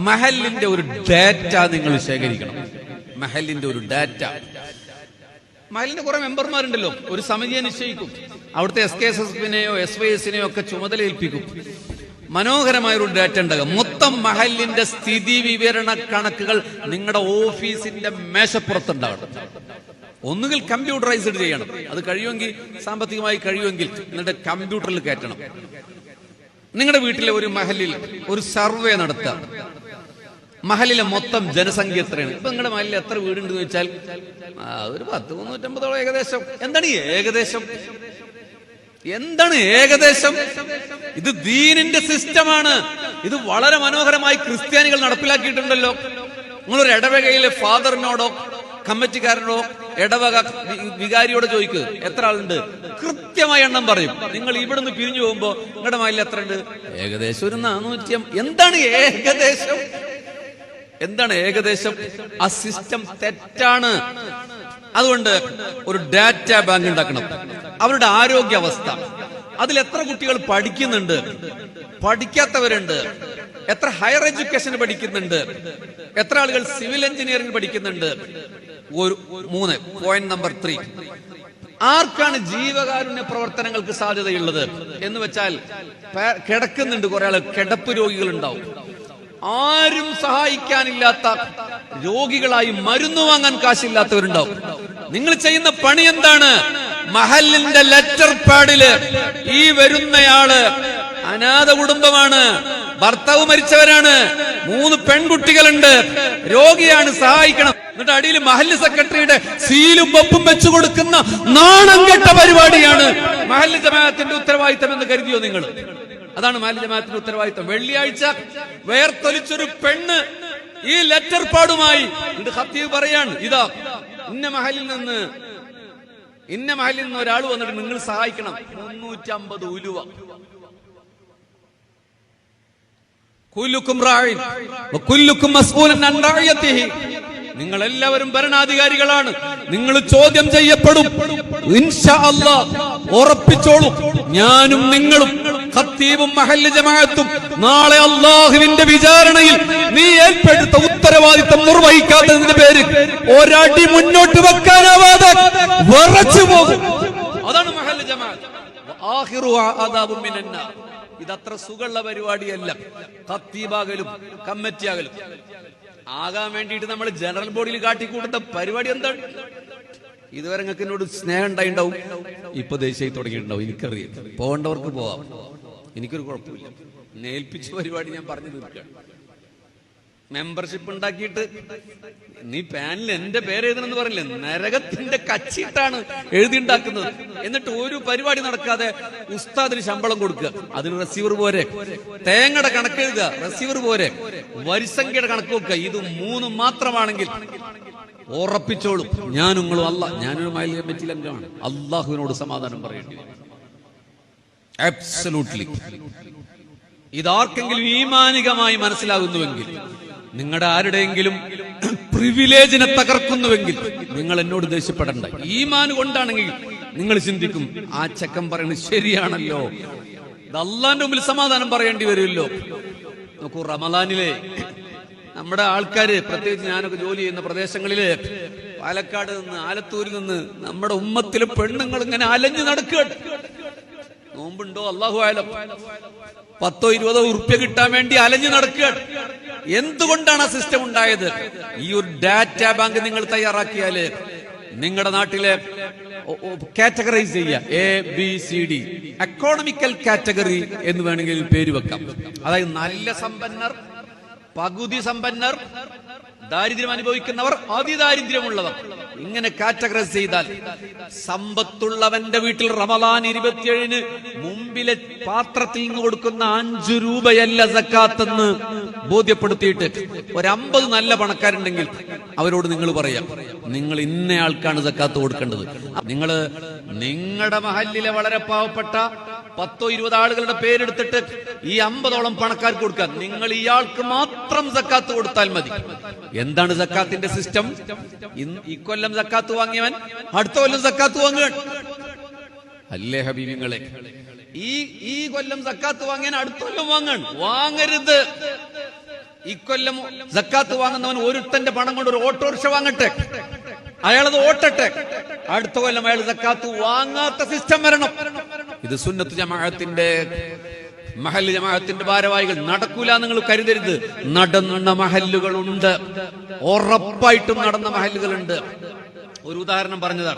മഹലിന്റെ ഒരു ഡാറ്റ നിങ്ങൾ ശേഖരിക്കണം. മഹലിന്റെ ഒരു ഡാറ്റ. മഹലിന്റെ കുറെ മെമ്പർമാരുണ്ടല്ലോ, ഒരു സമിതിയെ നിശ്ചയിക്കും. അവിടുത്തെ SKSSനെയോ SYSനെയോ ഒക്കെ ചുമതല ഏൽപ്പിക്കും. മനോഹരമായൊരു ഡാറ്റ ഉണ്ടാകും. മൊത്തം മഹലിന്റെ സ്ഥിതി വിവരണ കണക്കുകൾ നിങ്ങളുടെ ഓഫീസിന്റെ മേശപ്പുറത്തുണ്ടാകണം. ഒന്നുകിൽ കമ്പ്യൂട്ടറൈസ്ഡ് ചെയ്യണം, അത് കഴിയുമെങ്കിൽ സാമ്പത്തികമായി കഴിയുമെങ്കിൽ നിങ്ങളുടെ കമ്പ്യൂട്ടറിൽ കയറ്റണം. നിങ്ങളുടെ വീട്ടിലെ ഒരു മഹലിൽ ഒരു സർവേ നടത്താം. മഹലിലെ മൊത്തം ജനസംഖ്യ എത്രയാണ്? ഇപ്പൊ നിങ്ങളുടെ മഹലിൽ എത്ര വീടുണ്ടെന്ന് വെച്ചാൽ ഒരു 350 ഏകദേശം. എന്താണ് ഈ ഏകദേശം? എന്താണ് ഏകദേശം? ഇത് ദീനിന്റെ സിസ്റ്റമാണ്. ഇത് വളരെ മനോഹരമായി ക്രിസ്ത്യാനികൾ നടപ്പിലാക്കിയിട്ടുണ്ടല്ലോ. നിങ്ങളൊരു ഇടവകയിലെ ഫാദറിനോടോ കമ്മിറ്റിക്കാരനോടോ ഇടവക വികാരിയോട് ചോദിക്കുക എത്ര ആളുണ്ട്, കൃത്യമായ എണ്ണം പറയും. നിങ്ങൾ ഇവിടുന്ന് പിരിഞ്ഞു പോകുമ്പോ നിങ്ങളുടെ മഹലിൽ എത്ര ഉണ്ട്? ഏകദേശം ഒരു 400. എന്താണ് ഏകദേശം? എന്താണ് ഏകദേശം? ആ സിസ്റ്റം തെറ്റാണ്. അതുകൊണ്ട് ഒരു ഡാറ്റ ബാങ്ക് ഉണ്ടാക്കണം. അവരുടെ ആരോഗ്യാവസ്ഥ, അതിൽ എത്ര കുട്ടികൾ പഠിക്കുന്നുണ്ട്, പഠിക്കാത്തവരുണ്ട്, എത്ര ഹയർ എഡ്യൂക്കേഷൻ പഠിക്കുന്നുണ്ട്, എത്ര ആളുകൾ സിവിൽ എഞ്ചിനീയറിംഗ് പഠിക്കുന്നുണ്ട്. 3 പോയിന്റ് നമ്പർ 3, ആർക്കാണ് ജീവകാരുണ്യ പ്രവർത്തനങ്ങൾക്ക് സാധ്യതയുള്ളത് എന്ന് വെച്ചാൽ കിടക്കുന്നുണ്ട് കുറെ ആൾ, കിടപ്പ് രോഗികൾ ഉണ്ടാവും. ആരും സഹായിക്കാനില്ലാത്ത രോഗികളായി മരുന്ന് വാങ്ങാൻ കാശില്ലാത്തവരുണ്ടാവും. നിങ്ങൾ ചെയ്യുന്ന പണി എന്താണ്? മഹലിന്റെ ലെറ്റർ പാഡില് ഈ വരുന്നയാള് അനാഥ കുടുംബമാണ്, ഭർത്താവ് മരിച്ചവരാണ്, 3 പെൺകുട്ടികളുണ്ട്, രോഗിയാണ്, സഹായിക്കണം. എന്നിട്ട് അടിയിൽ മഹല്ല് സെക്രട്ടറിയുടെ സീലും ഒപ്പും വെച്ചു കൊടുക്കുന്ന നാണം കെട്ട പരിപാടിയാണ് മഹല്ല് ജമാഅത്തിന്റെ ഉത്തരവാദിത്തം എന്ന് കരുതിയോ നിങ്ങൾ? അതാണ് മഹല്ല് ജമാഅത്തിന്റെ ഉത്തരവാദിത്തം. വെള്ളിയാഴ്ച വേർത്തൊലിച്ചൊരു പെണ്ണ് ഈ ലെറ്റർ പാടുമായി ഖത്തീബ് പറയാണ്, ഇതാ ഇന്ന മഹലിൽ നിന്ന് ഒരാൾ വന്നിട്ട് നിങ്ങൾ സഹായിക്കണം, 350 ഉലുവ. കുല്ലുക്കും റാഇൻ വകുല്ലുക്കും മസ്ഊലൻ അൻ റഅയതിഹി. നിങ്ങൾ എല്ലാവരും ഭരണാധികാരികളാണ്, നിങ്ങൾ ചോദ്യം ചെയ്യപ്പെടും. ഇൻഷാ അല്ലാഹ് ഉറപ്പിച്ചോളൂ, ഞാനും നിങ്ങളും ഖത്തീബും മഹല്ല് ജമാഅത്തും നാളെ അല്ലാഹുവിന്റെ വിചാരണയിൽ നീ ഏൽപ്പെടുത്ത ഉത്തരവാദിത്തം നിർവഹിക്കാത്തതിന്റെ പേര് ഒരടി മുന്നോട്ട് വെക്കാനാവാതെ വിറച്ചു പോകും. അതാണ് മഹല്ല് ജമാഅത്ത്. ആഖിറുഹാ അദാബും മിനന്നാർ. ഇതത്ര സുഖമുള്ള പരിപാടിയല്ല. ഖത്തീബാകലും കമ്മിറ്റിയാകലും ആകാൻ വേണ്ടിയിട്ട് നമ്മൾ ജനറൽ ബോഡിയിൽ കാട്ടിക്കൂട്ടുന്ന പരിപാടി എന്താണ്? ഇതുവരെ നിങ്ങൾക്ക് എന്നോട് സ്നേഹം ഉണ്ടായിണ്ടാവും, ഇപ്പൊ ദേശീയ തുടങ്ങിയിട്ടുണ്ടാവും. എനിക്കറിയാം, പോകേണ്ടവർക്ക് പോവാം, എനിക്കൊരു കുഴപ്പമില്ല. ഏൽപ്പിച്ച പരിപാടി ഞാൻ പറഞ്ഞു തീർക്കുകയാണ്. മെമ്പർഷിപ്പ് ഉണ്ടാക്കിയിട്ട് നീ പാനിൽ എന്റെ പേര് എഴുതണമെന്ന് പറഞ്ഞില്ലേ? നരകത്തിന്റെ കച്ചിട്ടാണ് എഴുതിണ്ടാക്കുന്നത്. എന്നിട്ട് ഒരു പരിപാടി നടക്കാതെ ഉസ്താദിന് ശമ്പളം കൊടുക്കുക, അതിന് റെസീവർ പോരെ. തേങ്ങയുടെ കണക്ക് എഴുതുക, റെസീവർ പോരെ. വരിസംഖ്യയുടെ കണക്ക് വെക്കുക. ഇത് 3 മാത്രമാണെങ്കിൽ ഉറപ്പിച്ചോളും, ഞാനും നിങ്ങളും അല്ല, ഞാനൊരു മഹല്ല് കമ്മിറ്റിയിൽ അംഗമാണ്, അള്ളാഹുവിനോട് സമാധാനം പറയേണ്ടി വരും. അബ്സല്യൂട്ട്ലി. ഇതാർക്കെങ്കിലും ഈമാനികമായി മനസ്സിലാകുന്നുവെങ്കിൽ, നിങ്ങളുടെ ആരുടെയെങ്കിലും പ്രിവിലേജിനെ തകർക്കുന്നുവെങ്കിൽ നിങ്ങൾ എന്നോട് ദേഷ്യപ്പെടണ്ട. ഈമാൻ കൊണ്ടാണെങ്കിൽ നിങ്ങൾ ചിന്തിക്കും, ആ ചെക്കൻ പറയുന്നത് ശരിയാണല്ലോ, ഇത് അള്ളാന്റെ മുമ്പിൽ സമാധാനം പറയേണ്ടി വരുമല്ലോ. നോക്കൂ, റമദാനിലെ നമ്മുടെ ആൾക്കാര്, പ്രത്യേകിച്ച് ഞാനൊക്കെ ജോലി ചെയ്യുന്ന പ്രദേശങ്ങളില്, പാലക്കാട് നിന്ന് ആലത്തൂരിൽ നിന്ന് നമ്മുടെ ഉമ്മത്തിലെ പെണ്ണുങ്ങൾ ഇങ്ങനെ അലഞ്ഞു നടക്കുക. നോമ്പുണ്ടോ അല്ലാഹു ആലം, 10-20 ഉറുപ്യ കിട്ടാൻ വേണ്ടി അലഞ്ഞു നടക്കുക. എന്തുകൊണ്ടാണ് ആ സിസ്റ്റം ഉണ്ടായത്? ഈ ഒരു ഡാറ്റ ബാങ്ക് നിങ്ങൾ തയ്യാറാക്കിയാല് നിങ്ങളുടെ നാട്ടിലെ കാറ്റഗറൈസ് ചെയ്യുക, ABCD, എക്കോണമിക്കൽ കാറ്റഗറി എന്ന് വേണമെങ്കിൽ പേര് വെക്കാം. അതായത് നല്ല സമ്പന്നർ, പകുതി സമ്പന്നർ, ദാരിദ്ര്യം അനുഭവിക്കുന്നവർ, അതിദാരിദ്ര്യമുള്ളവർ, ഇങ്ങനെ കാറ്റഗറൈസ് ചെയ്താൽ സമ്പത്തുള്ളവന്റെ വീട്ടിൽ റമദാൻ 27-ന് മുമ്പിലെ പാത്രത്തിൽ നിന്ന് കൊടുക്കുന്ന 5 രൂപയല്ല സക്കാത്തെന്ന് ബോധ്യപ്പെടുത്തിയിട്ട് ഒരു 50 നല്ല പണക്കാരുണ്ടെങ്കിൽ അവരോട് നിങ്ങൾ പറയാം, നിങ്ങൾ ഇന്നയാൾക്കാണ് സക്കാത്ത് കൊടുക്കേണ്ടത്. നിങ്ങള് നിങ്ങളുടെ മഹല്ലിലെ വളരെ പാവപ്പെട്ട 10-20 ആളുകളുടെ പേരെടുത്തിട്ട് ഈ 50ഓളം പണക്കാർക്ക് കൊടുക്കാൻ, നിങ്ങൾ ഇയാൾക്ക് മാത്രം സക്കാത്ത് കൊടുത്താൽ മതി. എന്താണ് സക്കാത്തിന്റെ സിസ്റ്റം? ഈ കൊല്ലം സക്കാത്ത് വാങ്ങിയവൻ അടുത്ത കൊല്ലം സക്കാത്ത് വാങ്ങുക അല്ലേ ഹബീബിങ്ങളെ? ഈ കൊല്ലം സക്കാത്ത് വാങ്ങിയാൻ അടുത്ത കൊല്ലം വാങ്ങരുത്. ഇക്കൊല്ലം സക്കാത്ത് വാങ്ങുന്നവൻ ഒരുത്തന്റെ പണം കൊണ്ട് ഒരു ഓട്ടോറിക്ഷ വാങ്ങട്ടെ, അയാളത് ഓട്ടട്ടെ. അടുത്ത കൊല്ലം അയാൾ സക്കാത്ത് വാങ്ങാത്ത സിസ്റ്റം വരണം. ഇത് സുന്നത്ത് ജമാഅത്തിന്റെ മഹല്ല് ജമാഅത്തിന്റെ ഭാരവാഹികൾ നടക്കൂല നിങ്ങൾ കരുതരുത്. നടന്ന മഹല്ലുകളുണ്ട്, ഉറപ്പായിട്ടും നടന്ന മഹല്ലുകളുണ്ട്. ഒരു ഉദാഹരണം പറഞ്ഞതാണ്.